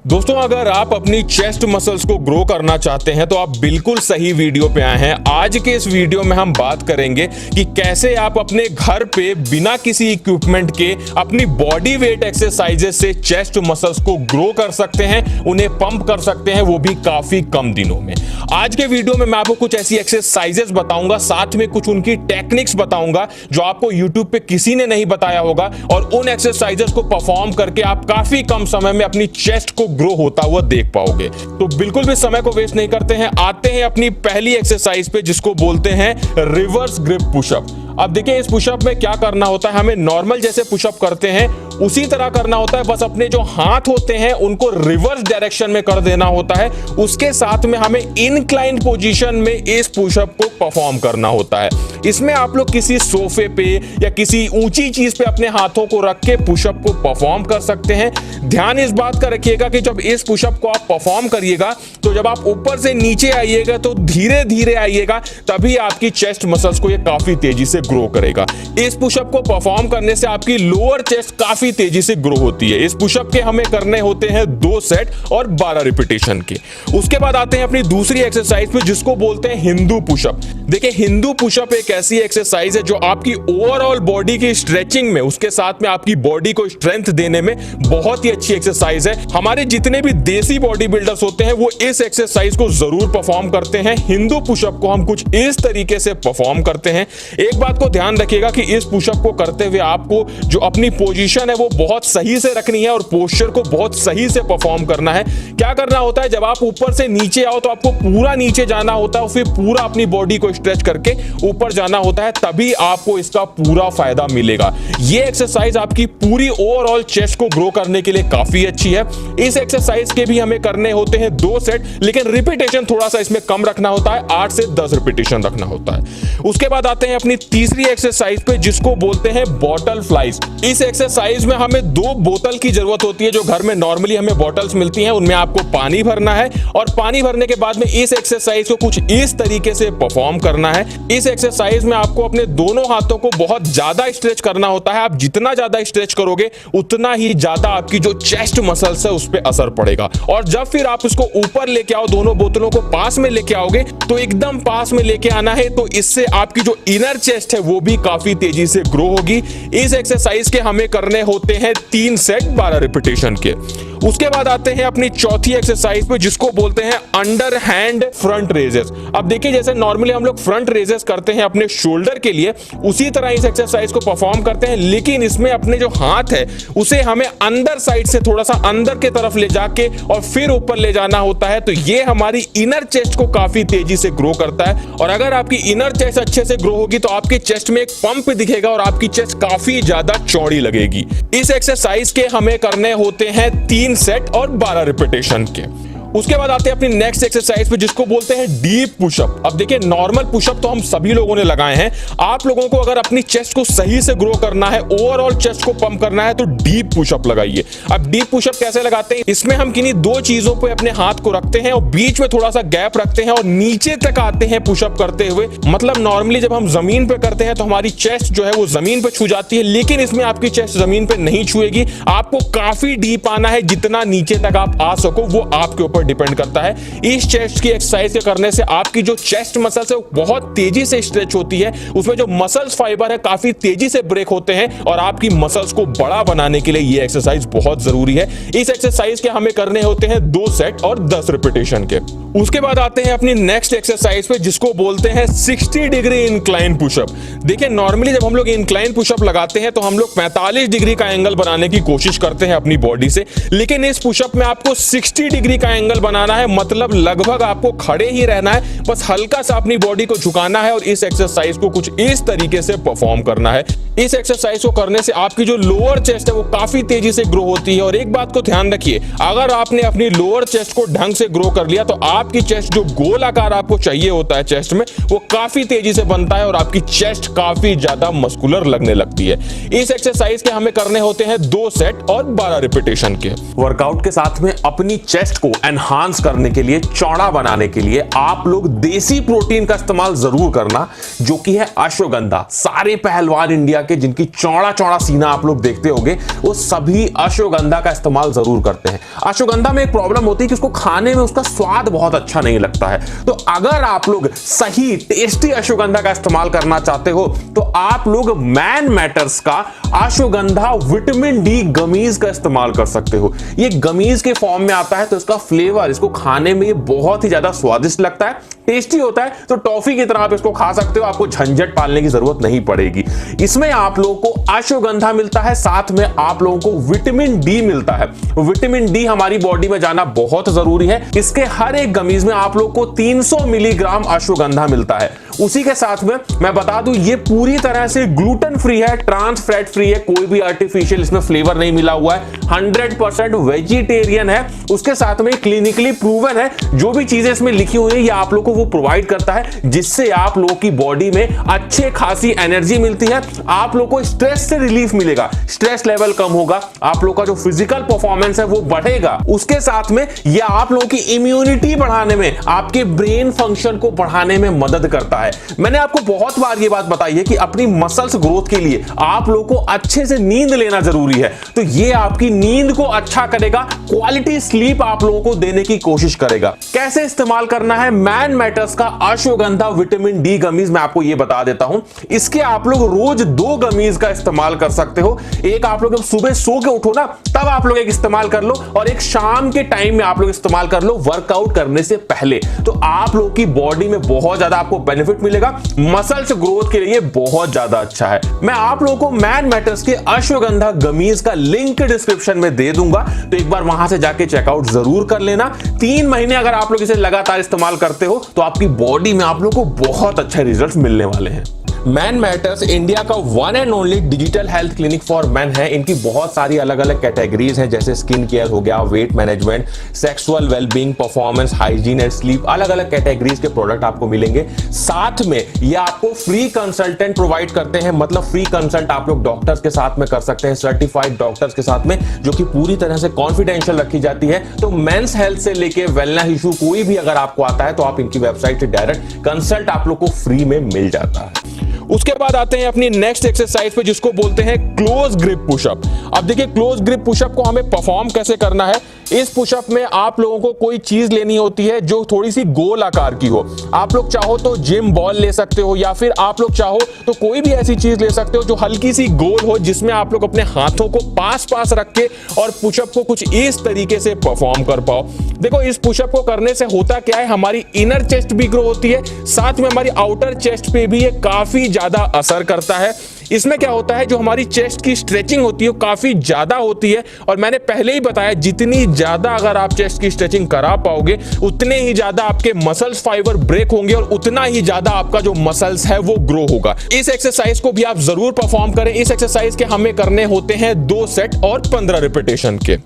दोस्तों, अगर आप अपनी चेस्ट मसल्स को ग्रो करना चाहते हैं तो आप बिल्कुल सही वीडियो पे आए हैं। आज के इस वीडियो में हम बात करेंगे कि कैसे आप अपने घर पे बिना किसी इक्विपमेंट के अपनी बॉडी वेट एक्सरसाइजेस से चेस्ट मसल्स को ग्रो कर सकते हैं, उन्हें पंप कर सकते हैं, वो भी काफी कम दिनों में। आज के वीडियो में मैं आपको कुछ ऐसी एक्सरसाइजेस बताऊंगा, साथ में कुछ उनकी टेक्निक्स बताऊंगा जो आपको यूट्यूब पे किसी ने नहीं बताया होगा, और उन एक्सरसाइजेस को परफॉर्म करके आप काफी कम समय में अपनी चेस्ट को ग्रो होता हुआ देख पाओगे। तो बिल्कुल भी समय को वेस्ट नहीं करते हैं, आते हैं अपनी पहली एक्सरसाइज पे, जिसको बोलते हैं रिवर्स ग्रिप पुशअप। अब देखिए, इस पुशअप में क्या करना होता है, हमें नॉर्मल जैसे पुशअप करते हैं उसी तरह करना होता है, बस अपने जो हाथ होते हैं उनको रिवर्स डायरेक्शन में कर देना होता है। उसके साथ में हमें इनक्लाइंड पोजीशन में इस पुशअप को परफॉर्म करना होता है। इसमें आप लोग किसी सोफे पे या किसी ऊंची चीज पे अपने हाथों को रख के पुशअप को परफॉर्म कर सकते हैं। ध्यान इस बात का रखिएगा कि जब इस पुशअप को आप परफॉर्म करिएगा तो जब आप ऊपर से नीचे आइएगा तो धीरे धीरे आइएगा, तभी आपकी चेस्ट मसल्स को ये काफी तेजी से ग्रो करेगा। इस पुशअप को परफॉर्म करने से आपकी लोअर चेस्ट काफी तेजी से ग्रो होती है। इस पुशअप के हमें करने होते हैं 2 सेट और 12 रिपीटेशन के। उसके बाद आते हैं अपनी दूसरी एक्सरसाइज पे, जिसको बोलते हैं हिंदू पुशअप। देखिए, हिंदू पुशअप एक ऐसी एक्सरसाइज है जो आपकी ओवरऑल बॉडी की स्ट्रेचिंग में, उसके साथ में आपकी बॉडी को स्ट्रेंथ देने में बहुत ही अच्छी एक्सरसाइज है। हमारे जितने भी देसी बॉडी बिल्डर्स होते हैं वो इस एक्सरसाइज को जरूर परफॉर्म करते हैं। हिंदू पुशअप को हम कुछ इस तरीके से परफॉर्म करते हैं। एक बात को ध्यान रखिएगा कि इस पुशअप को करते हुए आपको जो अपनी पोजीशन है वो बहुत सही से रखनी है और पोस्चर को बहुत सही से परफॉर्म करना है। क्या करना होता है, जब आप ऊपर से नीचे आओ तो आपको पूरा नीचे जाना होता है और फिर पूरा अपनी बॉडी को स्ट्रेच करके ऊपर जाना होता है, तभी आपको इसका पूरा फायदा मिलेगा। ये एक्सरसाइज आपकी पूरी ओवरऑल चेस्ट को ग्रो करने के लिए काफी अच्छी है। इस एक्सरसाइज के भी हमें करने होते हैं 2 सेट, लेकिन रिपीटेशन थोड़ा सा इसमें कम रखना होता है, 8 से 10 रिपीटेशन रखना होता है। उसके बाद आते हैं अपनी तीसरी एक्सरसाइज पे, जिसको बोलते हैं बॉटल फ्लाइज। इस एक्सरसाइज में हमें 2 बोतल की जरूरत होती है। जो घर में नॉर्मली हमें बॉटल्स मिलती हैं उनमें आपको पानी भरना है, और पानी भरने के बाद में इस एक्सरसाइज को कुछ इस तरीके से परफॉर्म करना है। इस एक्सरसाइज में आपको अपने दोनों हाथों को बहुत ज्यादा स्ट्रेच करना होता है। आप जितना ज्यादा स्ट्रेच करोगे उतना ही ज्यादा आपकी जो चेस्ट मसल्स है उस पर असर पड़ेगा। और जब फिर आप इसको ऊपर लेके आओ, दोनों बोतलों को पास में लेके आओगे, तो एकदम पास में लेके आना है, तो इससे आपकी जो इनर चेस्ट है वो भी काफी तेजी से ग्रो होगी। इस एक्सरसाइज के हमें करने होते हैं 3 सेट 12 रिपीटेशन के। उसके बाद आते हैं अपनी चौथी एक्सरसाइज पे, जिसको बोलते हैं अंडर हैंड फ्रंट रेजेस। अब देखिए, जैसे नॉर्मली हम लोग फ्रंट रेजेस करते हैं अपने शोल्डर के लिए, उसी तरह इस एक्सरसाइज को परफॉर्म करते हैं, लेकिन इसमें अपने जो हाथ है उसे हमें अंदर साइड से थोड़ा सा अंदर के तरफ ले जाके और फिर ऊपर ले जाना होता है। तो ये हमारी इनर चेस्ट को काफी तेजी से ग्रो करता है, और अगर आपकी इनर चेस्ट अच्छे से ग्रो होगी तो आपके चेस्ट में एक पंप दिखेगा और आपकी चेस्ट काफी ज्यादा चौड़ी लगेगी। इस एक्सरसाइज के हमें करने होते हैं 3 सेट और 12 रिपीटेशन के। उसके बाद आते हैं अपनी नेक्स्ट एक्सरसाइज पे, जिसको बोलते हैं डीप पुशअप। अब देखिए, नॉर्मल पुशअप तो हम सभी लोगों ने लगाए हैं। आप लोगों को अगर अपनी चेस्ट को सही से ग्रो करना है, ओवरऑल चेस्ट को पंप करना है, तो डीप पुशअप लगाइए। अब डीप पुशअप कैसे लगाते हैं, इसमें हम किन्हीं 2 चीजों पे अपने हाथ को रखते हैं और बीच में थोड़ा सा गैप रखते हैं और नीचे तक आते हैं पुशअप करते हुए। मतलब नॉर्मली जब हम जमीन पे करते हैं तो हमारी चेस्ट जो है वो जमीन पे छू जाती है, लेकिन इसमें आपकी चेस्ट जमीन पे नहीं छुएगी। आपको काफी डीप आना है, जितना नीचे तक आप आ सको वो आपके ऊपर डिपेंड करता है। इस चेस्ट की एक्सरसाइज के करने से आपकी जो चेस्ट मसल्स है वो बहुत तेजी से स्ट्रेच होती है, उसमें जो मसल्स फाइबर है काफी तेजी से ब्रेक होते हैं, और आपकी मसल्स को बड़ा बनाने के लिए ये एक्सरसाइज बहुत जरूरी है। इस एक्सरसाइज के हमें करने होते हैं 2 सेट और 10 रिपीटेशन के। उसके बाद आते हैं अपनी नेक्स्ट एक्सरसाइज पे, जिसको बोलते हैं 60 डिग्री इंक्लाइन पुशअप। देखिए, नॉर्मली जब हम लोग इंक्लाइन पुशअप लगाते हैं तो हम लोग 45 डिग्री का एंगल बनाने की कोशिश करते हैं अपनी बॉडी से, लेकिन इस पुशअप में आपको 60 डिग्री का एंगल बनाना है। मतलब लगभग आपको खड़े ही रहना है, बस हल्का सा अपनी बॉडी को झुकाना है और इस एक्सरसाइज को कुछ इस तरीके से परफॉर्म करना है। इस एक्सरसाइज को करने से आपकी जो लोअर चेस्ट है वो काफी तेजी से ग्रो होती है। और एक बात को ध्यान रखिए, अगर आपने अपनी लोअर चेस्ट को ढंग से ग्रो कर लिया तो आपकी चेस्ट जो गोल आकार आपको चाहिए होता है चेस्ट में, वो काफी तेजी से बनता है और आपकी चेस्ट काफी ज्यादा मस्कुलर लगने लगती है। इस एक्सरसाइज के हमें करने होते हैं 2 सेट और 12 रिपीटेशन के। वर्कआउट के साथ में अपनी चेस्ट को एनहांस करने के लिए, चौड़ा बनाने के लिए आप लोग देसी प्रोटीन का इस्तेमाल जरूर करना, जो कि है अश्वगंधा। सारे पहलवान इंडिया के जिनकी चौड़ा चौड़ा सीना आप लोग देखते होंगे, वो सभी अश्वगंधा का इस्तेमाल जरूर करते हैं। अश्वगंधा में एक प्रॉब्लम होती है कि उसको खाने में उसका स्वाद बहुत अच्छा नहीं लगता है। तो अगर आप लोग सही टेस्टी अश्वगंधा का इस्तेमाल करना चाहते हो तो आप लोग मैन मैटर्स का अश्वगंधा विटामिन डी गमीज का इस्तेमाल कर सकते हो। ये गमीज के फॉर्म में आता है, तो इसका फ्लेवर, इसको खाने में ये बहुत ही ज्यादा स्वादिष्ट लगता है, टेस्टी होता है। तो टॉफी की तरह आप इसको खा सकते हो, आपको झंझट पालने की जरूरत नहीं पड़ेगी। इसमें आप लोगों को अश्वगंधा मिलता है, साथ में आप लोगों को विटामिन डी मिलता है। विटामिन डी हमारी बॉडी में जाना बहुत जरूरी है। इसके हर एक गमीज में आप लोग को 300 मिलीग्राम अश्वगंधा मिलता है। उसी के साथ में मैं बता दूं, ये पूरी तरह से ग्लूटेन फ्री है, ट्रांस फैट फ्री है, कोई भी आर्टिफिशियल इसमें फ्लेवर नहीं मिला हुआ है, 100% वेजिटेरियन है। उसके साथ में क्लिनिकली प्रूवन है, जो भी चीजें इसमें लिखी हुई है ये आप लोग को वो प्रोवाइड करता है, जिससे आप लोगों की बॉडी में अच्छे खासी एनर्जी मिलती है। आप लोग को स्ट्रेस से रिलीफ मिलेगा, स्ट्रेस लेवल कम होगा, आप लोग का जो फिजिकल परफॉर्मेंस है वो बढ़ेगा। उसके साथ में ये आप लोगों की इम्यूनिटी बढ़ाने में, आपके ब्रेन फंक्शन को बढ़ाने में मदद करता है। मैंने आपको बहुत बार ये बात बताई है कि अपनी मसल्स ग्रोथ के लिए आप लोगों को अच्छे से नींद लेना जरूरी है, तो ये आपकी नींद को अच्छा करेगा, क्वालिटी स्लीप आप लोगों को देने की कोशिश करेगा। कैसे इस्तेमाल करना है मैन मैटर्स का अश्वगंधा विटामिन डी गमीज, मैं आपको ये बता देता हूं। इसके आप लोग रोज 2 गमीज का इस्तेमाल कर सकते हो। एक आप लोग सुबह सो के उठो ना, तब आप लोग एक इस्तेमाल कर लो, और एक शाम के टाइम में आप लोग इस्तेमाल कर लो वर्कआउट करने से पहले। तो आप लोग की बॉडी में बहुत ज्यादा आपको बेनिफिट मिलेगा, मसल्स ग्रोथ के लिए बहुत ज्यादा अच्छा है। मैं आप लोगों को मैन मैटर्स के अश्वगंधा गमीज का लिंक डिस्क्रिप्शन में दे दूंगा, तो एक बार वहां से जाके चेकआउट जरूर कर लेना। 3 महीने अगर आप लोग इसे लगातार इस्तेमाल करते हो तो आपकी बॉडी में आप लोग को बहुत अच्छे रिजल्ट्स मिलने वाले हैं। मैन मैटर्स इंडिया का one and only digital health clinic for main है। इनकी बहुत सारी अलग अलग कैटेगरीज हैं, जैसे स्किन केयर हो गया, weight management, sexual wellbeing, performance, hygiene and sleep, अलग अलग कैटेगरीज के प्रोडक्ट आपको मिलेंगे। साथ में ये आपको फ्री कंसल्टेंट प्रोवाइड करते हैं, मतलब फ्री कंसल्ट आप लोग डॉक्टर्स के साथ में कर सकते हैं, सर्टिफाइड डॉक्टर्स के साथ में, जो कि पूरी तरह से कॉन्फिडेंशियल रखी जाती है। तो मेंस हेल्थ से लेके वेलनेस इशू कोई भी अगर आपको आता है तो आप इनकी वेबसाइट से डायरेक्ट कंसल्ट आप लोग को फ्री में मिल जाता है। उसके बाद आते हैं अपनी नेक्स्ट एक्सरसाइज पे, जिसको बोलते हैं क्लोज ग्रिप पुशअप। अब देखिए क्लोज ग्रिप पुशअप को हमें परफॉर्म कैसे करना है। इस पुशअप में आप लोगों को कोई चीज लेनी होती है जो थोड़ी सी गोल आकार की हो। आप लोग चाहो तो जिम बॉल ले सकते हो, या फिर आप लोग चाहो तो कोई भी ऐसी चीज ले सकते हो जो हल्की सी गोल हो, जिसमें आप लोग अपने हाथों को पास पास रख के और पुशअप को कुछ इस तरीके से परफॉर्म कर पाओ। देखो इस पुशअप को करने से होता क्या है, हमारी इनर चेस्ट भी ग्रो होती है, साथ में हमारी आउटर चेस्ट पे भी ये काफी ज्यादा असर करता है। इसमें क्या होता है, जो हमारी चेस्ट की स्ट्रेचिंग होती है काफी ज्यादा होती है, और मैंने पहले ही बताया जितनी ज्यादा अगर आप चेस्ट की स्ट्रेचिंग करा पाओगे उतने ही ज्यादा आपके मसल्स फाइबर ब्रेक होंगे और उतना ही ज्यादा आपका जो मसल्स है वो ग्रो होगा। इस एक्सरसाइज को भी आप जरूर परफॉर्म करें। इस एक्सरसाइज के हमें करने होते हैं 2 सेट और 15 रिपीटेशन के।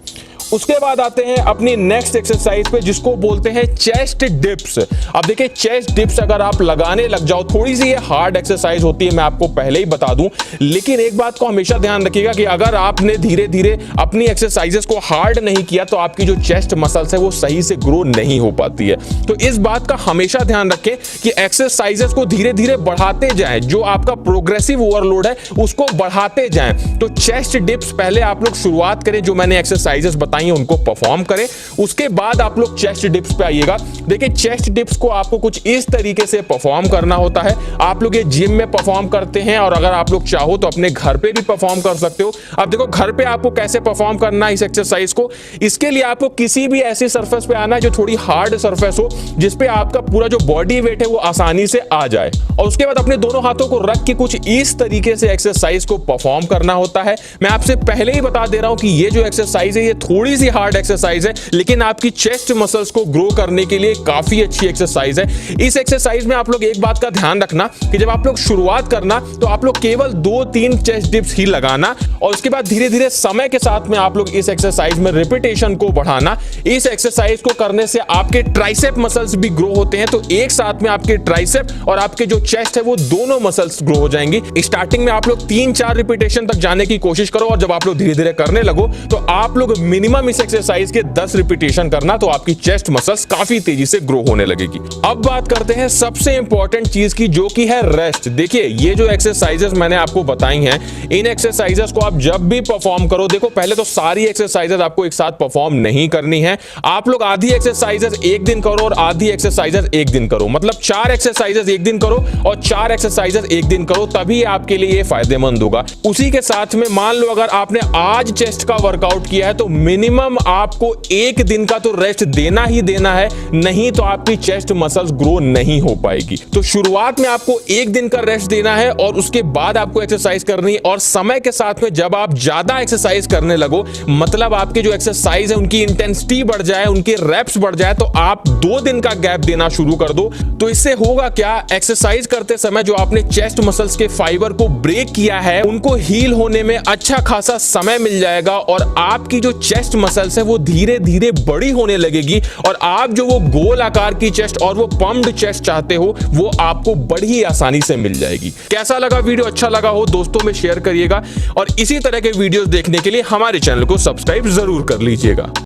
उसके बाद आते हैं अपनी नेक्स्ट एक्सरसाइज पे, जिसको बोलते हैं चेस्ट डिप्स। अब देखिए चेस्ट डिप्स अगर आप लगाने लग जाओ, थोड़ी सी ये हार्ड एक्सरसाइज होती है, मैं आपको पहले ही बता दूं, लेकिन एक बात को हमेशा ध्यान रखिएगा कि अगर आपने धीरे धीरे अपनी एक्सरसाइजेस को हार्ड नहीं किया तो आपकी जो चेस्ट मसल्स है वो सही से ग्रो नहीं हो पाती है। तो इस बात का हमेशा ध्यान रखें कि एक्सरसाइजेस को धीरे धीरे बढ़ाते जाएं, जो आपका प्रोग्रेसिव ओवरलोड है उसको बढ़ाते जाएं। तो चेस्ट डिप्स पहले आप लोग शुरुआत करें, जो मैंने एक्सरसाइजेस बताई उनको परफॉर्म करें, उसके बाद आप लोग चेस्ट डिप्स पे आइएगा। देखिए चेस्ट डिप्स को आपको कुछ इस तरीके से परफॉर्म करना होता है। आप लोग ये जिम में परफॉर्म करते हैं, और अगर आप लोग चाहो तो अपने घर पे भी परफॉर्म कर सकते हो। अब देखो घर पे आपको कैसे परफॉर्म करना है इस एक्सरसाइज को। इसके लिए आपको किसी भी ऐसी सरफेस पे आना है जो थोड़ी हार्ड सरफेस हो, जिसपे आपका पूरा जो बॉडी वेट है वो आसानी से आ जाए, और उसके बाद अपने दोनों हाथों को रख के कुछ इस तरीके से एक्सरसाइज को परफॉर्म करना होता है। मैं आपसे पहले ही बता दे रहा हूं कि ये जो एक्सरसाइज है ये थोड़ी थोड़ी सी हार्ड एक्सरसाइज है, लेकिन आपकी चेस्ट मसल्स को ग्रो करने के लिए काफी अच्छी एक्सरसाइज है। इस एक्सरसाइज में आप लोग एक बात का ध्यान रखना कि जब आप लोग शुरुआत करना तो आप लोग केवल 2-3 चेस्ट डिप्स ही लगाना, और उसके बाद धीरे धीरे समय के साथ में आप लोग इस एक्सरसाइज में रिपीटेशन को बढ़ाना। इस एक्सरसाइज को करने से आपके ट्राइसेप मसल्स भी ग्रो होते हैं, तो एक साथ में आपके ट्राइसेप और आपके जो चेस्ट है वो दोनों मसल्स ग्रो हो जाएंगी। स्टार्टिंग में आप लोग 3-4 रिपीटेशन तक जाने की कोशिश करो, और जब आप लोग धीरे धीरे करने लगो तो आप लोग मिनिमम इस एक्सरसाइज के 10 रिपीटेशन करना, तो आपकी चेस्ट मसल्स काफी तेजी से ग्रो होने लगेगी। अब बात करते हैं सबसे इंपॉर्टेंट चीज की, जो कि है रेस्ट। देखिए, ये जो एक्सरसाइजेस मैंने आपको बताई हैं, इन एक्सरसाइजेस को आप जब भी परफॉर्म करो, देखो पहले तो सारी एक्सरसाइजेस आपको एक साथ परफॉर्म नहीं करनी है। आप लोग आधी एक्सरसाइजेस एक दिन करो और आधी एक्सरसाइजेस एक दिन करो, मतलब 4 एक्सरसाइजेस एक दिन करो और 4 एक्सरसाइजेस एक दिन करो, तभी आपके लिए ये फायदेमंद होगा। उसी के साथ में मान लो अगर आपने आज चेस्ट का वर्कआउट किया है तो मिनिमम आपको एक दिन का तो रेस्ट देना ही देना है, नहीं तो आपकी चेस्ट मसल्स ग्रो नहीं हो पाएगी। तो शुरुआत में आपको एक दिन का रेस्ट देना है और उसके बाद आपको एक्सरसाइज करनी है, और समय के साथ में जब आप ज्यादा एक्सरसाइज करने लगो, मतलब आपके जो एक्सरसाइज है उनकी इंटेंसिटी बढ़ जाए, उनके रेप्स बढ़ जाए, तो आप 2 दिन का गैप देना शुरू कर दो। तो इससे होगा क्या, एक्सरसाइज करते समय जो आपने चेस्ट मसल्स के फाइबर को ब्रेक किया है उनको हील होने में अच्छा खासा समय मिल जाएगा, और आपकी जो चेस्ट मसल्स है वो धीरे धीरे बड़ी होने लगेगी, और आप जो वो गोल आकार की चेस्ट और वो पम्प्ड चेस्ट चाहते हो वो आपको बड़ी आसानी से मिल जाएगी। कैसा लगा वीडियो? अच्छा लगा हो दोस्तों में शेयर करिएगा, और इसी तरह के वीडियोस देखने के लिए हमारे चैनल को सब्सक्राइब जरूर कर लीजिएगा।